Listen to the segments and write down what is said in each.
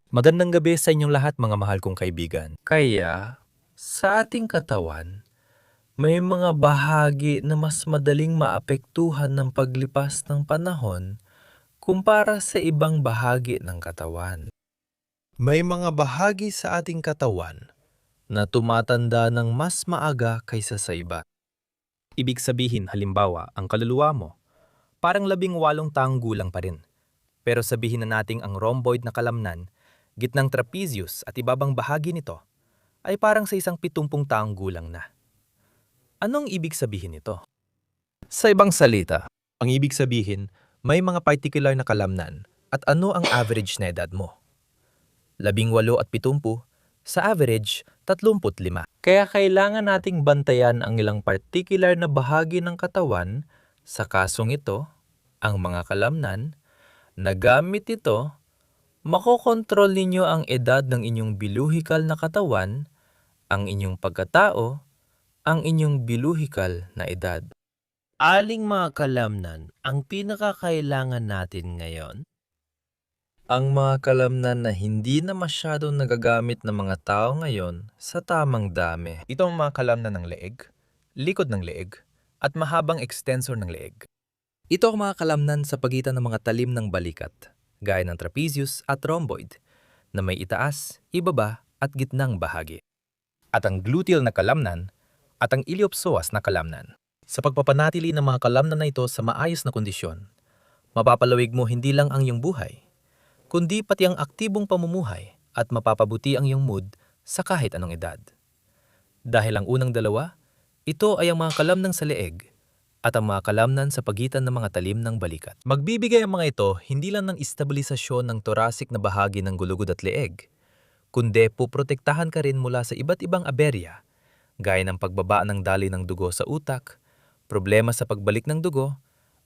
Magandang gabi sa inyong lahat mga mahal kong kaibigan. Kaya, sa ating katawan, may mga bahagi na mas madaling maapektuhan ng paglipas ng panahon kumpara sa ibang bahagi ng katawan. May mga bahagi sa ating katawan na tumatanda ng mas maaga kaysa sa iba. Ibig sabihin, halimbawa, ang kaluluwa mo, parang 18 taong gulang pa rin. Pero sabihin na nating ang rhomboid na kalamnan, gitnang trapezius at ibabang bahagi nito, ay parang sa isang 70 taong gulang na. Anong ibig sabihin nito? Sa ibang salita, ang ibig sabihin, may mga particular na kalamnan at ano ang average na edad mo. 18 at 70, sa average, 35. Kaya kailangan nating bantayan ang ilang particular na bahagi ng katawan, sa kasong ito, ang mga kalamnan, na gamit ito, makokontrol ninyo ang edad ng inyong bilohikal na katawan, ang inyong pagkatao, ang inyong bilohikal na edad. Aling mga kalamnan ang pinakakailangan natin ngayon? Ang mga kalamnan na hindi na masyadong nagagamit ng mga tao ngayon sa tamang dami. Ito ang mga kalamnan ng leeg, likod ng leeg, at mahabang extensor ng leeg. Ito ang mga kalamnan sa pagitan ng mga talim ng balikat, gaya ng trapezius at rhomboid, na may itaas, ibaba at gitnang bahagi. At ang gluteal na kalamnan at ang iliopsoas na kalamnan. Sa pagpapanatili ng mga kalamnan na ito sa maayos na kondisyon, mapapalawig mo hindi lang ang iyong buhay, kundi pati ang aktibong pamumuhay at mapapabuti ang iyong mood sa kahit anong edad. Dahil ang unang dalawa, ito ay ang mga kalamnan sa leeg at ang mga kalamnan sa pagitan ng mga talim ng balikat. Magbibigay ang mga ito hindi lang ng estabilisasyon ng thoracic na bahagi ng gulugod at leeg, kundi puprotektahan ka rin mula sa iba't ibang aberya, gaya ng pagbaba ng daloy ng dugo sa utak, problema sa pagbalik ng dugo,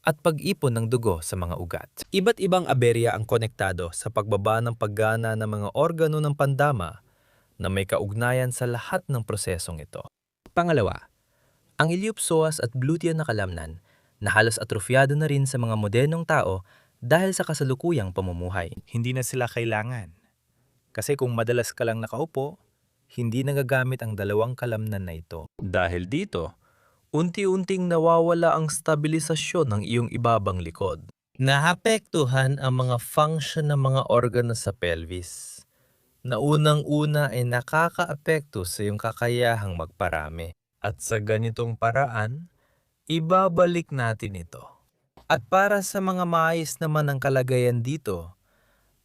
at pag-ipon ng dugo sa mga ugat. Iba't ibang aberya ang konektado sa pagbaba ng paggana ng mga organo ng pandama na may kaugnayan sa lahat ng prosesong ito. Pangalawa, ang iliopsoas at gluteal na kalamnan na halos atrofyado na rin sa mga modernong tao dahil sa kasalukuyang pamumuhay. Hindi na sila kailangan. Kasi kung madalas ka lang nakaupo, hindi nagagamit ang dalawang kalamnan na ito. Dahil dito, unti-unting nawawala ang stabilisasyon ng iyong ibabang likod. Naapektuhan ang mga function ng mga organo sa pelvis, na unang-una ay nakakaapekto sa iyong kakayahang magparami. At sa ganitong paraan, ibabalik natin ito. At para sa mga maayos naman ang kalagayan dito,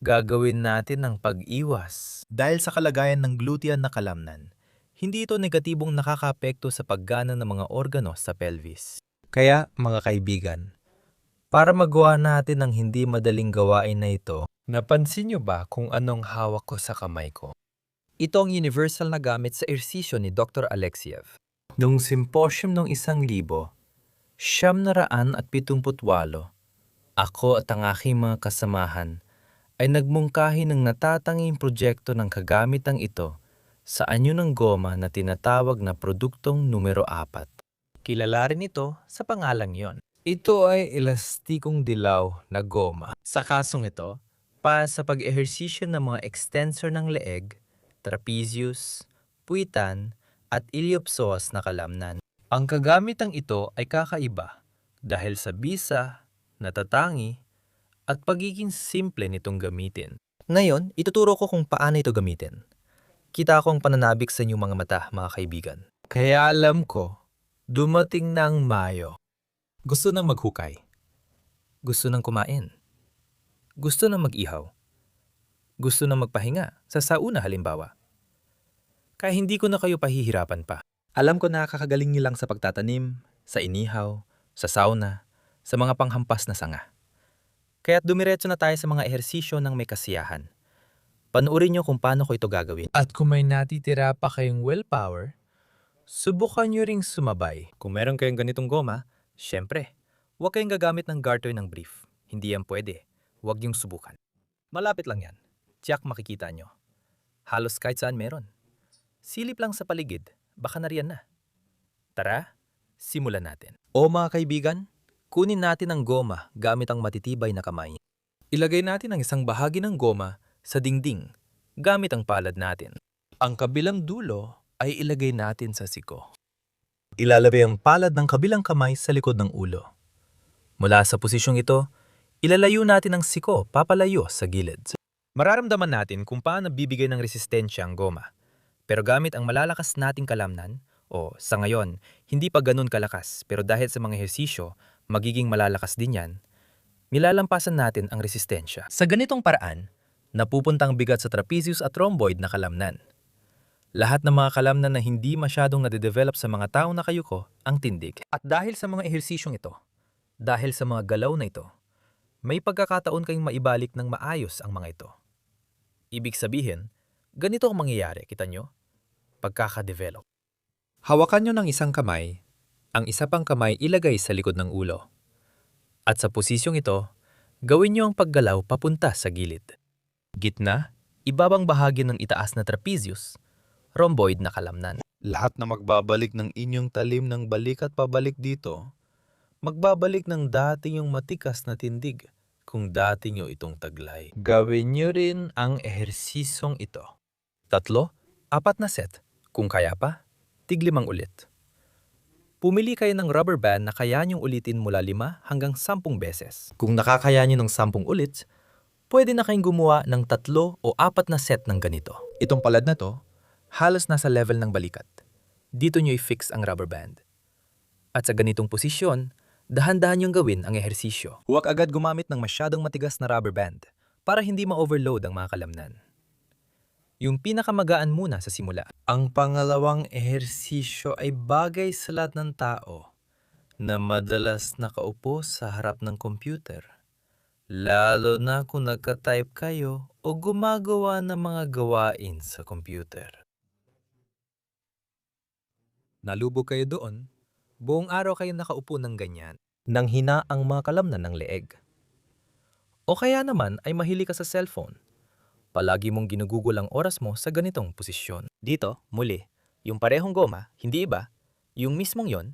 gagawin natin ang pag-iwas. Dahil sa kalagayan ng gluteal na kalamnan, hindi ito negatibong nakakaapekto sa paggana ng mga organo sa pelvis. Kaya, mga kaibigan, para magawa natin ang hindi madaling gawain na ito, napansin niyo ba kung anong hawak ko sa kamay ko? Ito ang universal na gamit sa ehersisyo ni Dr. Alexiev. Noong symposium noong 1978, ako at ang aking mga kasamahan ay nagmungkahi ng natatanging proyekto ng kagamitang ito sa anyo ng goma na tinatawag na produktong numero 4. Kilala rin ito sa pangalang yon. Ito ay elastikong dilaw na goma. Sa kasong ito, para sa pag-ehersisyo ng mga extensor ng leeg, trapezius, puwitan, at iliopsoas na kalamnan. Ang kagamitang ito ay kakaiba dahil sa bisa, natatangi, at pagiging simple nitong gamitin. Ngayon, ituturo ko kung paano ito gamitin. Kita ko ang pananabik sa inyong mga mata, mga kaibigan. Kaya alam ko, dumating na ang Mayo. Gusto nang maghukay. Gusto nang kumain. Gusto nang mag-ihaw. Gusto nang magpahinga, sa sauna halimbawa. Kaya hindi ko na kayo pahihirapan pa. Alam ko na kakagaling niyo lang sa pagtatanim, sa inihaw, sa sauna, sa mga panghampas na sanga. Kaya't dumiretso na tayo sa mga ehersisyo ng may kasiyahan. Panuorin nyo kung paano ko ito gagawin. At kung may natitira pa kayong willpower, subukan nyo ring sumabay. Kung meron kayong ganitong goma, syempre, huwag kayong gagamit ng garter ng brief. Hindi yan pwede. Huwag nyong subukan. Malapit lang yan. Tiyak makikita nyo. Halos kahit saan meron. Silip lang sa paligid, baka nariyan na. Tara, simulan natin. O mga kaibigan, kunin natin ang goma gamit ang matitibay na kamay. Ilagay natin ang isang bahagi ng goma sa dingding gamit ang palad natin. Ang kabilang dulo ay ilagay natin sa siko. Ilalagay ang palad ng kabilang kamay sa likod ng ulo. Mula sa posisyong ito, ilalayo natin ang siko papalayo sa gilid. Mararamdaman natin kung paano bibigay ng resistensya ang goma. Pero gamit ang malalakas nating kalamnan, o sa ngayon, hindi pa ganun kalakas pero dahil sa mga ehersisyo, magiging malalakas din yan, nilalampasan natin ang resistensya. Sa ganitong paraan, napupunta ang bigat sa trapezius at rhomboid na kalamnan. Lahat ng mga kalamnan na hindi masyadong nade-develop sa mga taong nakayuko ang tindig. At dahil sa mga ehersisyong ito, dahil sa mga galaw na ito, may pagkakataon kayong maibalik ng maayos ang mga ito. Ibig sabihin, ganito ang mangyayari, kita nyo? Pagkaka-develop. Hawakan nyo ng isang kamay, ang isa pang kamay ilagay sa likod ng ulo. At sa posisyong ito, gawin nyo ang paggalaw papunta sa gilid. Gitna, ibabang bahagi ng itaas na trapezius, rhomboid na kalamnan. Lahat na magbabalik ng inyong talim ng balikat pabalik dito, magbabalik ng dati yung matikas na tindig kung dati nyo itong taglay. Gawin nyo rin ang ehersisyong ito. 3, 4 na set. Kung kaya pa, tig-5 ulit. Pumili kayo ng rubber band na kaya nyong ulitin mula 5 hanggang 10 beses. Kung nakakaya nyo ng 10 ulit, pwede na kayong gumawa ng 3 o 4 na set ng ganito. Itong palad na to, halos nasa level ng balikat. Dito nyo i-fix ang rubber band. At sa ganitong posisyon, dahan-dahan nyong gawin ang ehersisyo. Huwag agad gumamit ng masyadong matigas na rubber band para hindi ma-overload ang mga kalamnan. Yung pinakamagaan muna sa simula. Ang pangalawang ehersisyo ay bagay sa lahat ng tao na madalas nakaupo sa harap ng computer. Lalo na kung nagka-type kayo o gumagawa ng mga gawain sa computer. Nalubog kayo doon, buong araw kayo nakaupo ng ganyan, nang hina ang mga kalamnan ng leeg. O kaya naman ay mahilig ka sa cellphone. Palagi mong ginugugol ang oras mo sa ganitong posisyon. Dito, muli, yung parehong goma, hindi iba, yung mismong yon,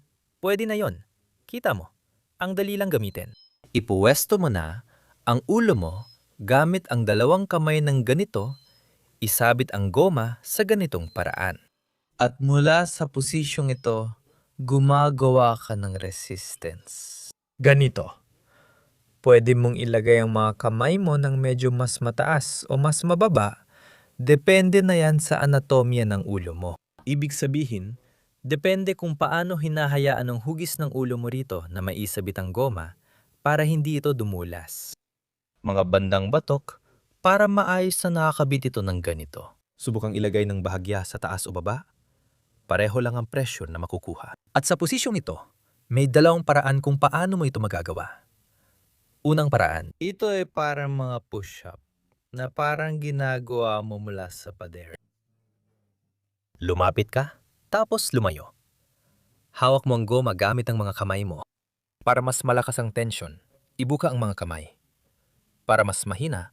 pwede na yon. Kita mo, ang dali lang gamitin. Ipuwesto mo na ang ulo mo gamit ang 2 kamay ng ganito, isabit ang goma sa ganitong paraan. At mula sa posisyong ito, gumagawa ka ng resistance. Ganito. Pwede mong ilagay ang mga kamay mo ng medyo mas mataas o mas mababa. Depende na yan sa anatomya ng ulo mo. Ibig sabihin, depende kung paano hinahayaan ang hugis ng ulo mo rito na maisabit ang goma para hindi ito dumulas. Mga bandang batok para maayos na nakakabit ito ng ganito. Subukang ilagay ng bahagya sa taas o baba. Pareho lang ang pressure na makukuha. At sa posisyong ito, may 2 paraan kung paano mo ito magagawa. Unang paraan, ito ay parang mga push-up na parang ginagawa mo mula sa pader. Lumapit ka, tapos lumayo. Hawak mo ang goma gamit ang mga kamay mo. Para mas malakas ang tension, ibuka ang mga kamay. Para mas mahina,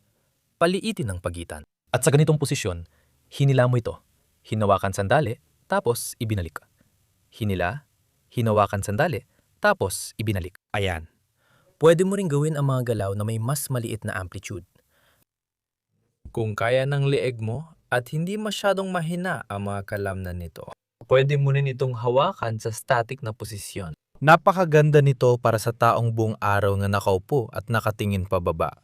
paliitin ang pagitan. At sa ganitong posisyon, hinila mo ito. Hinawakan sandali, tapos ibinalik. Hinila, hinawakan sandali, tapos ibinalik. Ayan. Pwede mo ring gawin ang mga galaw na may mas maliit na amplitude. Kung kaya ng leeg mo at hindi masyadong mahina ang mga kalamnan nito, pwede mo rin itong hawakan sa static na posisyon. Napakaganda nito para sa taong buong araw na nakaupo at nakatingin pababa.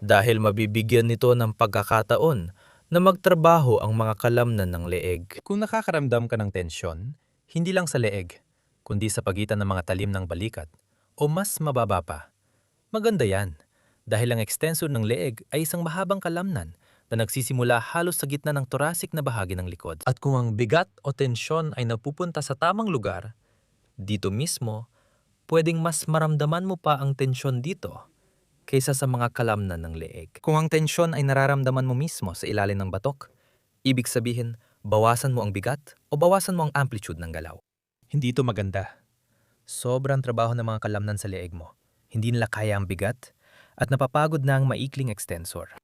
Dahil mabibigyan nito ng pagkakataon na magtrabaho ang mga kalamnan ng leeg. Kung nakakaramdam ka ng tensyon, hindi lang sa leeg, kundi sa pagitan ng mga talim ng balikat o mas mababa pa. Maganda yan, dahil ang extensor ng leeg ay isang mahabang kalamnan na nagsisimula halos sa gitna ng thoracic na bahagi ng likod. At kung ang bigat o tensyon ay napupunta sa tamang lugar, dito mismo, pwedeng mas maramdaman mo pa ang tensyon dito kaysa sa mga kalamnan ng leeg. Kung ang tensyon ay nararamdaman mo mismo sa ilalim ng batok, ibig sabihin, bawasan mo ang bigat o bawasan mo ang amplitude ng galaw. Hindi ito maganda. Sobrang trabaho ng mga kalamnan sa leeg mo. Hindi nila kaya ang bigat at napapagod na ang maikling extensor.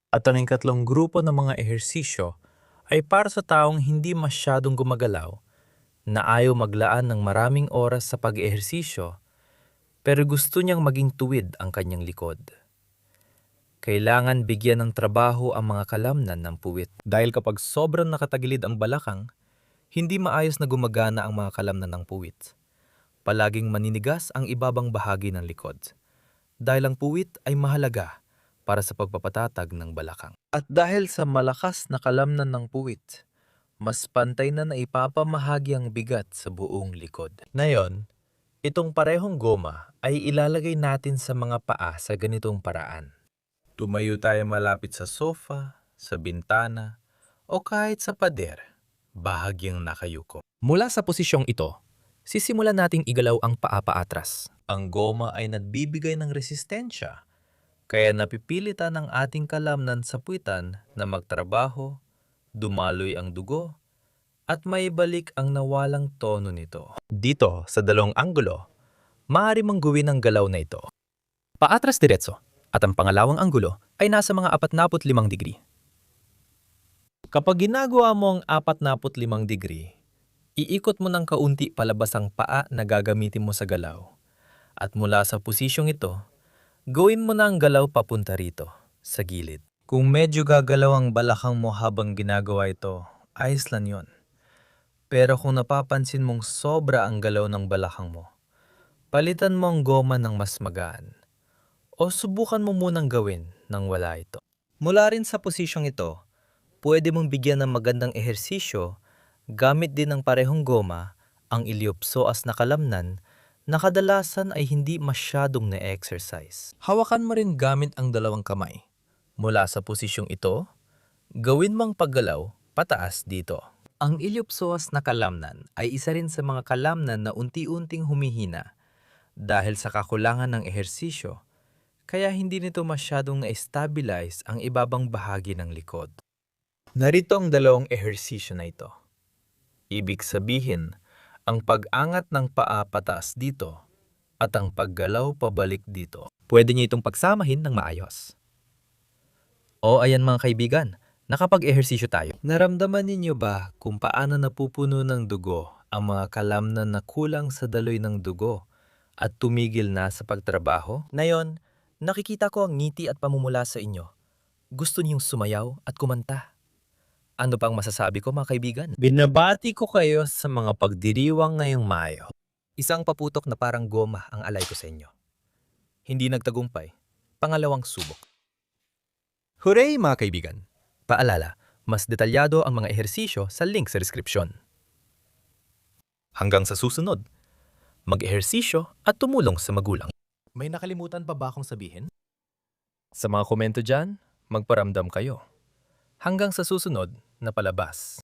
At ang 3 grupo ng mga ehersisyo ay para sa taong hindi masyadong gumagalaw na ayaw maglaan ng maraming oras sa pag-ehersisyo pero gusto niyang maging tuwid ang kanyang likod. Kailangan bigyan ng trabaho ang mga kalamnan ng puwit. Dahil kapag sobrang nakatagilid ang balakang, hindi maayos na gumagana ang mga kalamnan ng puwit. Palaging maninigas ang ibabang bahagi ng likod. Dahil ang puwit ay mahalaga para sa pagpapatatag ng balakang. At dahil sa malakas na kalamnan ng puwit, mas pantay na naipapamahagi ang bigat sa buong likod. Ngayon, itong parehong goma ay ilalagay natin sa mga paa sa ganitong paraan. Tumayo tayo malapit sa sofa, sa bintana, o kahit sa pader, bahagyang nakayuko. Mula sa posisyong ito, sisimulan nating igalaw ang paa paatras. Ang goma ay nagbibigay ng resistensya, kaya napipilitan ang ating kalamnan sa puwitan na magtrabaho, dumaloy ang dugo, at maibalik ang nawalang tono nito. Dito, sa dalawang anggulo, maaari mong gawin ang galaw na ito. Paatras diretso, at ang pangalawang anggulo ay nasa mga 45 degree. Kapag ginagawa mo ang 45 degree, iikot mo ng kaunti palabas ang paa na gagamitin mo sa galaw. At mula sa posisyong ito, gawin mo na ang galaw papunta rito, sa gilid. Kung medyo gagalaw ang balakang mo habang ginagawa ito, ayos lang yun. Pero kung napapansin mong sobra ang galaw ng balakang mo, palitan mo ang goma ng mas magaan. O subukan mo munang gawin nang wala ito. Mula rin sa posisyong ito, pwede mong bigyan ng magandang ehersisyo gamit din ng parehong goma ang iliopsoas na kalamnan na kadalasan ay hindi masyadong na-exercise. Hawakan mo rin gamit ang dalawang kamay. Mula sa posisyong ito, gawin mong paggalaw pataas dito. Ang iliopsoas na kalamnan ay isa rin sa mga kalamnan na unti-unting humihina dahil sa kakulangan ng ehersisyo, kaya hindi nito masyadong na-stabilize ang ibabang bahagi ng likod. Narito ang dalawang ehersisyo na ito. Ibig sabihin, ang pag-angat ng paa pataas dito at ang paggalaw pabalik dito. Pwede niyo itong pagsamahin ng maayos. O ayan mga kaibigan, nakapag-ehersisyo tayo. Naramdaman ninyo ba kung paano napupuno ng dugo ang mga kalamnan na kulang sa daloy ng dugo at tumigil na sa pagtrabaho? Ngayon, nakikita ko ang ngiti at pamumula sa inyo. Gusto niyong sumayaw at kumanta. Ano pang masasabi ko mga kaibigan? Binabati ko kayo sa mga pagdiriwang ngayong Mayo. Isang paputok na parang goma ang alay ko sa inyo. Hindi nagtagumpay. Pangalawang subok. Hooray mga kaibigan! Paalala, mas detalyado ang mga ehersisyo sa link sa description. Hanggang sa susunod, mag-ehersisyo at tumulong sa magulang. May nakalimutan pa ba akong sabihin? Sa mga komento dyan, magparamdam kayo. Hanggang sa susunod na palabas.